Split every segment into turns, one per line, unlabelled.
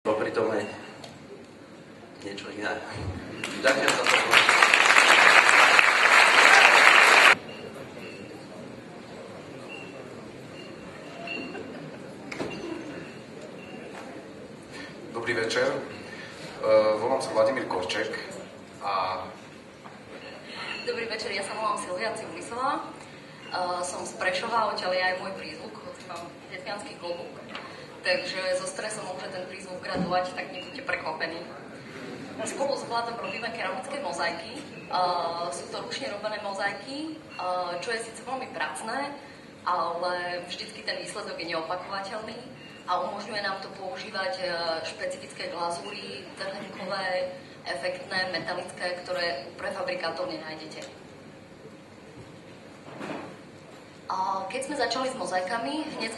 Pritom aj niečo iné. Ďakujem za to.
Dobrý večer. Volám sa Vladimír Korček a...
Dobrý večer, ja sa volám Silvia Ciblisová. Som z Prešova, odtiaľ je aj môj prízvuk, hoci mám detviansky klobúk. Takže so stresom môže ten prízvuk gradovať, tak nebuďte prekvapení. Spolu s Vladom robíme keramické mozaiky. Sú to ručne robené mozaiky, čo je síce veľmi pracné, ale vždycky ten výsledok je neopakovateľný a umožňuje nám to používať špecifické glazúry, trhlinkové, efektné, metalické, ktoré u prefabrikátov nenájdete. Keď sme začali s mozaikami, hneď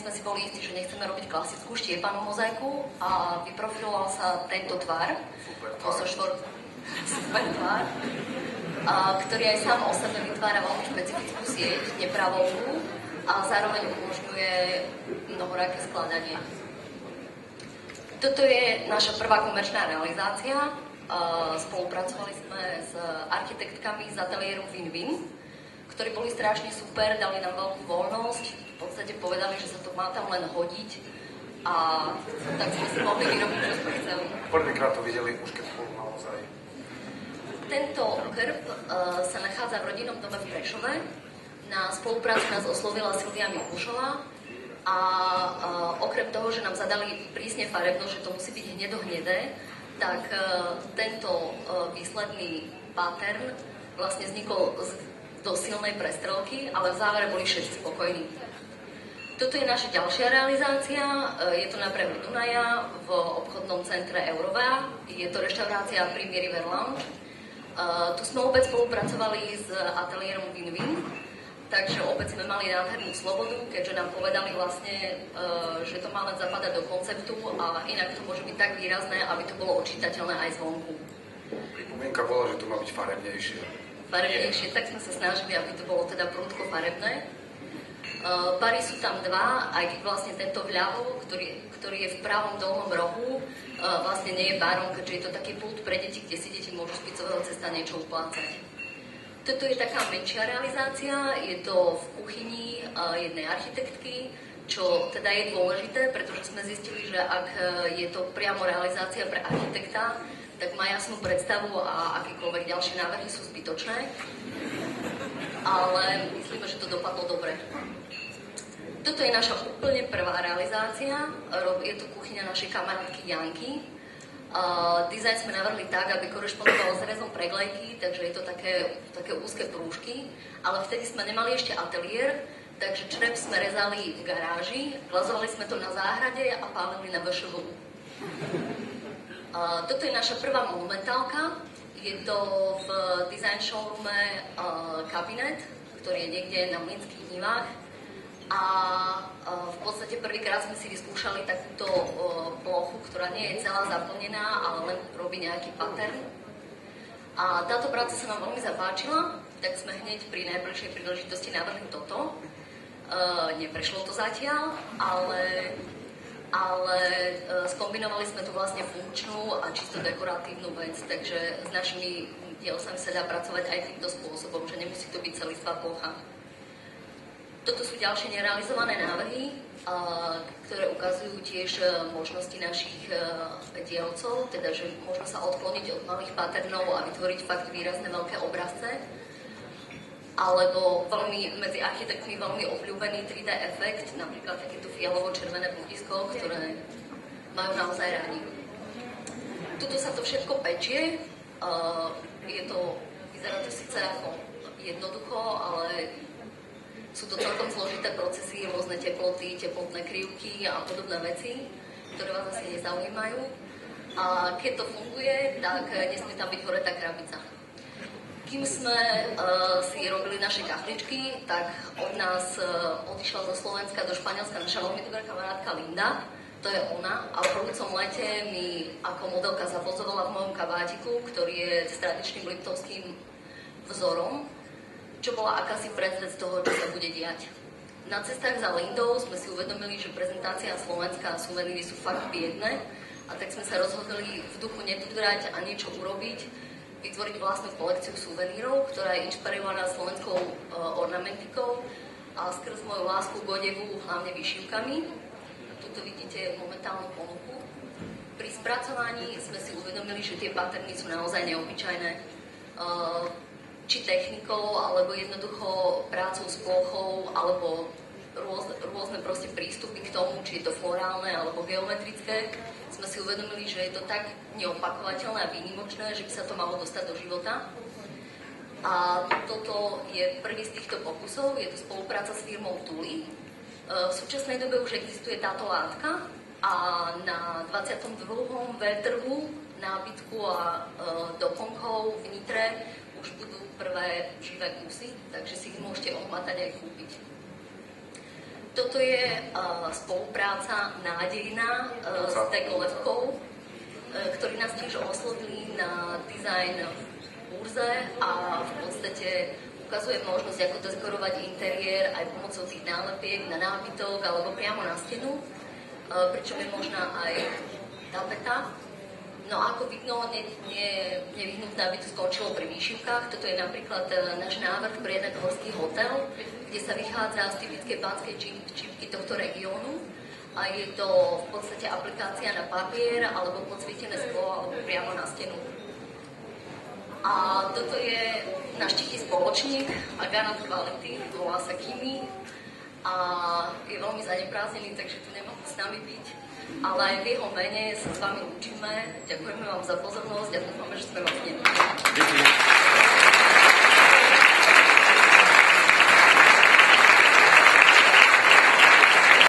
sme si boli istí, že nechceme robiť klasickú štiepanú mozaiku a vyprofiloval sa tento tvar. Super tvar, ktorý aj sám o sebe vytvára veľmi špecifickú sieť, nepravovú a zároveň umožňuje mnohoraké skladanie. Toto je naša prvá komerčná realizácia. Spolupracovali sme s architektkami z ateliéru Win-Win, ktorí boli strašne super, dali nám veľkú voľnosť, v podstate povedali, že sa to má tam len hodiť a tak sme si mohli vyrobiť, čo sme chceli.
Prvýkrát to videli už keď bol naozaj.
Tento krb sa nachádza v rodinnom dome v Prešove. Na spoluprácu nás oslovila Silvia Mikušová a okrem toho, že nám zadali prísne farebnosť, že to musí byť hnedohnedé, tak tento výsledný pattern vlastne vznikol do silnej prestrelky, ale v závere boli všetci spokojní. Toto je naša ďalšia realizácia, je to na brehu Dunaja v obchodnom centre Eurovea, je to reštaurácia Premier River Lounge. Tu sme opäť spolupracovali s ateliérom Win-Win, takže opäť sme mali nádhernú slobodu, keďže nám povedali vlastne, že to má len zapadať do konceptu a inak to môže byť tak výrazné, aby to bolo odčítateľné aj zvonku.
Pripomienka bola, že to má byť farebnejšie.
Tak sme sa snažili, aby to bolo teda prudko farebné. Pary sú tam dva, aj keď vlastne tento vľavo, ktorý je v pravom dolnom rohu, vlastne nie je barom, keďže je to taký pult pre deti, kde si deti môžu z picového cesta niečo uplácať. Toto je taká menšia realizácia, je to v kuchyni jednej architektky, čo teda je dôležité, pretože sme zistili, že ak je to priamo realizácia pre architekta, tak má jasnú predstavu a akýkoľvek ďalšie návrhy sú zbytočné. Ale myslíme, že to dopadlo dobre. Toto je naša úplne prvá realizácia. Je to kuchyňa našej kamarátky Janky. Dizajn sme navrhli tak, aby korešpondoval s rezom preglejky, takže je to také úzke prúžky. Ale vtedy sme nemali ešte ateliér, takže črep sme rezali v garáži, glazovali sme to na záhrade a pálili na VŠVU. Toto je naša prvá monumentálka. Je to v design showroome kabinet, ktorý je niekde na Mlynských nivách. A v podstate prvýkrát sme si vyskúšali takúto plochu, ktorá nie je celá zaplnená, ale len robí nejaký pattern. A táto práca sa nám veľmi zapáčila, tak sme hneď pri najbližšej príležitosti navrhli toto. Neprešlo to zatiaľ, ale skombinovali sme tu vlastne funkčnú a čisto dekoratívnu vec, takže s našimi dielcami sa dá pracovať aj týmto spôsobom, že nemusí to byť celistvá plocha. Toto sú ďalšie nerealizované návrhy, ktoré ukazujú tiež možnosti našich dielcov, teda že môžeme sa odkloniť od malých patternov a vytvoriť fakt výrazné veľké obrazce. Alebo medzi architektmi veľmi obľúbený 3D efekt, napríklad takéto fialovo-červené bludisko, ktoré majú naozaj rádi. Tuto sa to všetko pečie, vyzerá to síce ako jednoducho, ale sú to celkom zložité procesy, rôzne teploty, teplotné krivky a podobné veci, ktoré vás asi nezaujímajú. A keď to funguje, tak nesmie tam byť hore tá krabica. Kým sme si robili naše kahličky, tak od nás odišla zo Slovenska do Španielska naša veľmi dobrá kamarátka Linda. To je ona a v prvúcom lete mi ako modelka zapozovala v mojom kabátiku, ktorý je s tradičným liptovským vzorom, čo bola akási predzvesť toho, čo sa bude diať. Na cestách za Lindou sme si uvedomili, že prezentácia Slovenska a suveníry sú fakt biedne, a tak sme sa rozhodli v duchu netvrať a niečo urobiť, vytvoriť vlastnú kolekciu suvenírov, ktorá je inšpirovaná slovenskou ornamentikou a skrz moju lásku k odevu, hlavne vyšívkami. Tuto vidíte momentálnu ponuku. Pri spracovaní sme si uvedomili, že tie paterny sú naozaj neobyčajné. Či technikou, alebo jednoducho prácou s plochou, alebo rôzne proste prístupy k tomu, či je to florálne alebo geometrické, sme si uvedomili, že je to tak neopakovateľné a výnimočné, že by sa to malo dostať do života. A toto je prvý z týchto pokusov, je to spolupráca s firmou Tuli. V súčasnej dobe už existuje táto látka a na 22. veľtrhu nábytku a doplnkov v Nitre už budú prvé živé kusy, takže si ich môžete ohmatať aj kúpiť. Toto je spolupráca nádejná s Tegolevkou, ktorí nás tiež oslovili na design burze a v podstate ukazuje možnosť, ako dekorovať interiér aj pomocou tých nálepiek na nábytok alebo priamo na stenu, pričom je možná aj tapeta. No a ako vidno, nevyhnutné, aby to skončilo pri výšivkách. Toto je napríklad náš návrh pre jeden horský hotel, kde sa vychádza z typickej pánskej čipky tohto regiónu. A je to v podstate aplikácia na papier, alebo podsvietené sklo, alebo priamo na stenu. A toto je náš štítny spoločník a garant kvality, volá sa Kimi. A je veľmi zaneprázdnený, takže tu nemohol s nami byť. Ale aj v jeho mene sa s vami učíme. Ďakujeme vám za pozornosť a dúfame, že sme vás nemali.